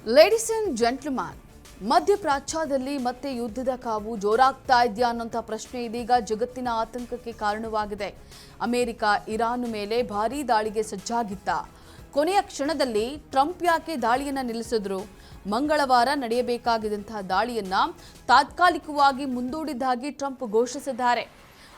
Ladies and gentleman, ಮಧ್ಯಪ್ರಾಚ್ಯದಲ್ಲಿ ಮತ್ತೆ ಯುದ್ಧದ ಕಾವು ಜೋರಾಗ್ತಾ ಇದೆಯಾ ಅನ್ನೋಂಥ ಪ್ರಶ್ನೆ ಇದೀಗ ಜಗತ್ತಿನ ಆತಂಕಕ್ಕೆ ಕಾರಣವಾಗಿದೆ. ಅಮೆರಿಕ ಇರಾನ್ ಮೇಲೆ ಭಾರೀ ದಾಳಿಗೆ ಸಜ್ಜಾಗಿತ್ತ. ಕೊನೆಯ ಕ್ಷಣದಲ್ಲಿ ಟ್ರಂಪ್ ಯಾಕೆ ದಾಳಿಯನ್ನ ನಿಲ್ಲಿಸಿದ್ರು? ಮಂಗಳವಾರ ನಡೆಯಬೇಕಾಗಿದ್ದಂತಹ ದಾಳಿಯನ್ನ ತಾತ್ಕಾಲಿಕವಾಗಿ ಮುಂದೂಡಿದ್ದಾಗಿ ಟ್ರಂಪ್ ಘೋಷಿಸಿದ್ದಾರೆ.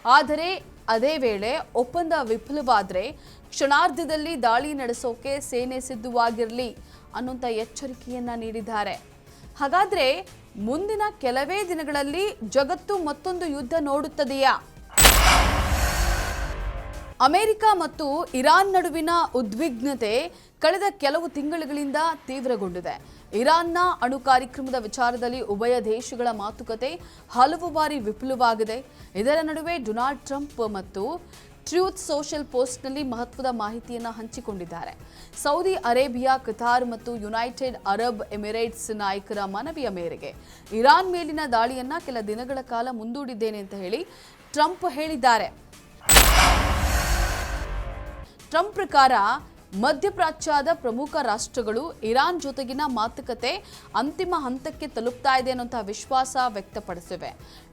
ಆದರೆ ಅದೇ ವೇಳೆ ಒಪ್ಪಂದ ವಿಫಲವಾದರೆ ಕ್ಷಣಾರ್ಧದಲ್ಲಿ ದಾಳಿ ನಡೆಸೋಕೆ ಸೇನೆ ಸಿದ್ಧವಾಗಿರಲಿ ಅನ್ನುವಂಥ ಎಚ್ಚರಿಕೆಯನ್ನ ನೀಡಿದ್ದಾರೆ. ಹಾಗಾದ್ರೆ ಮುಂದಿನ ಕೆಲವೇ ದಿನಗಳಲ್ಲಿ ಜಗತ್ತು ಮತ್ತೊಂದು ಯುದ್ಧ ನೋಡುತ್ತದೆಯಾ? ಅಮೆರಿಕ ಮತ್ತು ಇರಾನ್ ನಡುವಿನ ಉದ್ವಿಗ್ನತೆ ಕಳೆದ ಕೆಲವು ತಿಂಗಳುಗಳಿಂದ ತೀವ್ರಗೊಂಡಿದೆ. ಇರಾನ್ನ ಅಣು ಕಾರ್ಯಕ್ರಮದ ವಿಚಾರದಲ್ಲಿ ಉಭಯ ದೇಶಗಳ ಮಾತುಕತೆ ಹಲವು ಬಾರಿ ವಿಫಲವಾಗಿದೆ. ಇದರ ನಡುವೆ ಡೊನಾಲ್ಡ್ ಟ್ರಂಪ್ ಮತ್ತು ಟ್ರೂತ್ ಸೋಷಿಯಲ್ ಪೋಸ್ಟ್ನಲ್ಲಿ ಮಹತ್ವದ ಮಾಹಿತಿಯನ್ನು ಹಂಚಿಕೊಂಡಿದ್ದಾರೆ. ಸೌದಿ ಅರೇಬಿಯಾ, ಕತಾರ್ ಮತ್ತು ಯುನೈಟೆಡ್ ಅರಬ್ ಎಮಿರೇಟ್ಸ್ ನಾಯಕರ ಮನವಿಯ ಮೇರೆಗೆ ಇರಾನ್ ಮೇಲಿನ ದಾಳಿಯನ್ನ ಕೆಲ ದಿನಗಳ ಕಾಲ ಮುಂದೂಡಿದ್ದೇನೆ ಅಂತ ಹೇಳಿ ಟ್ರಂಪ್ ಹೇಳಿದ್ದಾರೆ. ಟ್ರಂಪ್ ಪ್ರಕಾರ ಮಧ್ಯಪ್ರಾಚ್ಯದ ಪ್ರಮುಖ ರಾಷ್ಟ್ರಗಳು ಇರಾನ್ ಜೊತೆಗಿನ ಮಾತುಕತೆ ಅಂತಿಮ ಹಂತಕ್ಕೆ ತಲುಪ್ತಾ ಇದೆ ಅನ್ನುವಂತಹ ವಿಶ್ವಾಸ ವ್ಯಕ್ತಪಡಿಸಿವೆ.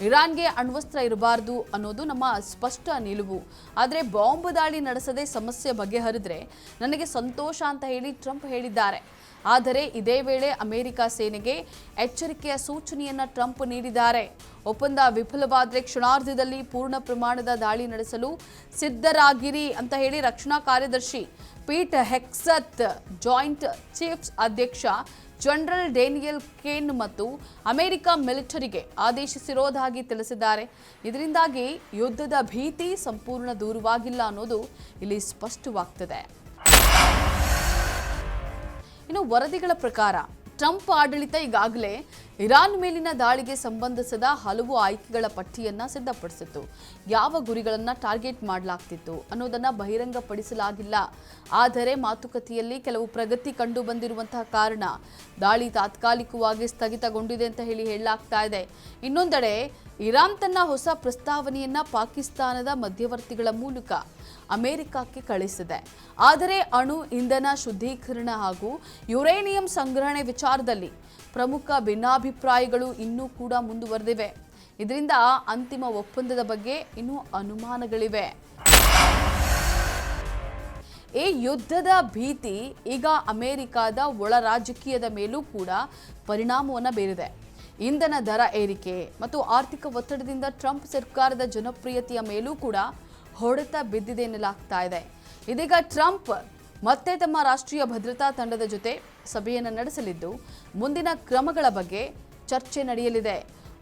ಇರಾನ್ಗೆ ಅಣ್ವಸ್ತ್ರ ಇರಬಾರದು ಅನ್ನೋದು ನಮ್ಮ ಸ್ಪಷ್ಟ ನಿಲುವು. ಆದರೆ ಬಾಂಬ್ ದಾಳಿ ನಡೆಸದೆ ಸಮಸ್ಯೆ ಬಗೆಹರಿದ್ರೆ ನನಗೆ ಸಂತೋಷ ಅಂತ ಹೇಳಿ ಟ್ರಂಪ್ ಹೇಳಿದ್ದಾರೆ. ಆದರೆ ಇದೇ ವೇಳೆ ಅಮೆರಿಕ ಸೇನೆಗೆ ಎಚ್ಚರಿಕೆಯ ಸೂಚನೆಯನ್ನ ಟ್ರಂಪ್ ನೀಡಿದ್ದಾರೆ. ಒಪ್ಪಂದ ವಿಫಲವಾದರೆ ಕ್ಷಣಾರ್ಧದಲ್ಲಿ ಪೂರ್ಣ ಪ್ರಮಾಣದ ದಾಳಿ ನಡೆಸಲು ಸಿದ್ಧರಾಗಿರಿ ಅಂತ ಹೇಳಿ ರಕ್ಷಣಾ ಕಾರ್ಯದರ್ಶಿ ಪೀಟ್ ಹೆಕ್ಸತ್, ಜಾಯಿಂಟ್ ಚೀಫ್ಸ್ ಅಧ್ಯಕ್ಷ ಜನರಲ್ ಡೇನಿಯಲ್ ಕೇನ್ ಮತ್ತು ಅಮೆರಿಕ ಮಿಲಿಟರಿಗೆ ಆದೇಶಿಸಿರೋದಾಗಿ ತಿಳಿಸಿದ್ದಾರೆ. ಇದರಿಂದಾಗಿ ಯುದ್ಧದ ಭೀತಿ ಸಂಪೂರ್ಣ ದೂರವಾಗಿಲ್ಲ ಅನ್ನೋದು ಇಲ್ಲಿ ಸ್ಪಷ್ಟವಾಗ್ತದೆ. ಇನ್ನು ವರದಿಗಳ ಪ್ರಕಾರ ಟ್ರಂಪ್ ಆಡಳಿತ ಈಗಾಗಲೇ ಇರಾನ್ ಮೇಲಿನ ದಾಳಿಗೆ ಸಂಬಂಧಿಸಿದ ಹಲವು ಆಯ್ಕೆಗಳ ಪಟ್ಟಿಯನ್ನ ಸಿದ್ಧಪಡಿಸಿತ್ತು. ಯಾವ ಗುರಿಗಳನ್ನು ಟಾರ್ಗೆಟ್ ಮಾಡಲಾಗ್ತಿತ್ತು ಅನ್ನೋದನ್ನ ಬಹಿರಂಗಪಡಿಸಲಾಗಿಲ್ಲ. ಆದರೆ ಮಾತುಕತೆಯಲ್ಲಿ ಕೆಲವು ಪ್ರಗತಿ ಕಂಡು ಬಂದಿರುವಂತಹ ಕಾರಣ ದಾಳಿ ತಾತ್ಕಾಲಿಕವಾಗಿ ಸ್ಥಗಿತಗೊಂಡಿದೆ ಅಂತ ಹೇಳಲಾಗ್ತಾ ಇದೆ. ಇನ್ನೊಂದೆಡೆ ಇರಾನ್ ತನ್ನ ಹೊಸ ಪ್ರಸ್ತಾವನೆಯನ್ನ ಪಾಕಿಸ್ತಾನದ ಮಧ್ಯವರ್ತಿಗಳ ಮೂಲಕ ಅಮೆರಿಕಕ್ಕೆ ಕಳಿಸಿದೆ. ಆದರೆ ಅಣು ಇಂಧನ ಶುದ್ಧೀಕರಣ ಹಾಗೂ ಯುರೇನಿಯಂ ಸಂಗ್ರಹಣೆ ವಿಚಾರದಲ್ಲಿ ಪ್ರಮುಖ ಭಿನ್ನಾಭಿಪ್ರಾಯಗಳು ಇನ್ನೂ ಕೂಡ ಮುಂದುವರೆದಿವೆ. ಇದರಿಂದ ಅಂತಿಮ ಒಪ್ಪಂದದ ಬಗ್ಗೆ ಇನ್ನೂ ಅನುಮಾನಗಳಿವೆ. ಈ ಯುದ್ಧದ ಭೀತಿ ಈಗ ಅಮೆರಿಕದ ಒಳ ರಾಜಕೀಯದ ಮೇಲೂ ಕೂಡ ಪರಿಣಾಮವನ್ನು ಬೀರಿದೆ. ಇಂಧನ ದರ ಏರಿಕೆ ಮತ್ತು ಆರ್ಥಿಕ ಒತ್ತಡದಿಂದ ಟ್ರಂಪ್ ಸರ್ಕಾರದ ಜನಪ್ರಿಯತೆಯ ಮೇಲೂ ಕೂಡ ಹೊಡೆತ ಬಿದ್ದಿದೆ ಎನ್ನಲಾಗ್ತಾ ಇದೆ. ಇದೀಗ ಟ್ರಂಪ್ ಮತ್ತೆ ತಮ್ಮ ರಾಷ್ಟ್ರೀಯ ಭದ್ರತಾ ತಂಡದ ಜೊತೆ ಸಭೆಯನ್ನು ನಡೆಸಲಿದ್ದು ಮುಂದಿನ ಕ್ರಮಗಳ ಬಗ್ಗೆ ಚರ್ಚೆ ನಡೆಯಲಿದೆ.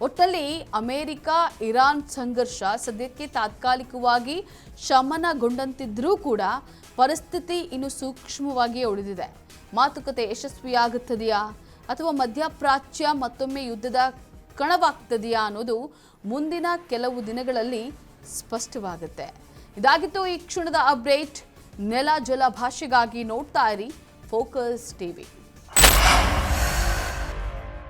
ಒಟ್ಟಲ್ಲಿ ಅಮೆರಿಕ ಇರಾನ್ ಸಂಘರ್ಷ ಸದ್ಯಕ್ಕೆ ತಾತ್ಕಾಲಿಕವಾಗಿ ಶಮನಗೊಂಡಂತಿದ್ರೂ ಕೂಡ ಪರಿಸ್ಥಿತಿ ಇನ್ನು ಸೂಕ್ಷ್ಮವಾಗಿಯೇ ಉಳಿದಿದೆ. ಮಾತುಕತೆ ಯಶಸ್ವಿಯಾಗುತ್ತದೆಯಾ ಅಥವಾ ಮಧ್ಯಪ್ರಾಚ್ಯ ಮತ್ತೊಮ್ಮೆ ಯುದ್ಧದ ಕಣವಾಗ್ತದೆಯಾ ಅನ್ನೋದು ಮುಂದಿನ ಕೆಲವು ದಿನಗಳಲ್ಲಿ ಸ್ಪಷ್ಟವಾಗುತ್ತೆ. ಇದಾಗಿತ್ತು ಈ ಕ್ಷಣದ ಅಪ್ಡೇಟ್. ನೆಲ ಜಲ ಭಾಷೆಗಾಗಿ ನೋಡ್ತಾ ಇರಿ ಫೋಕಸ್ ಟಿವಿ.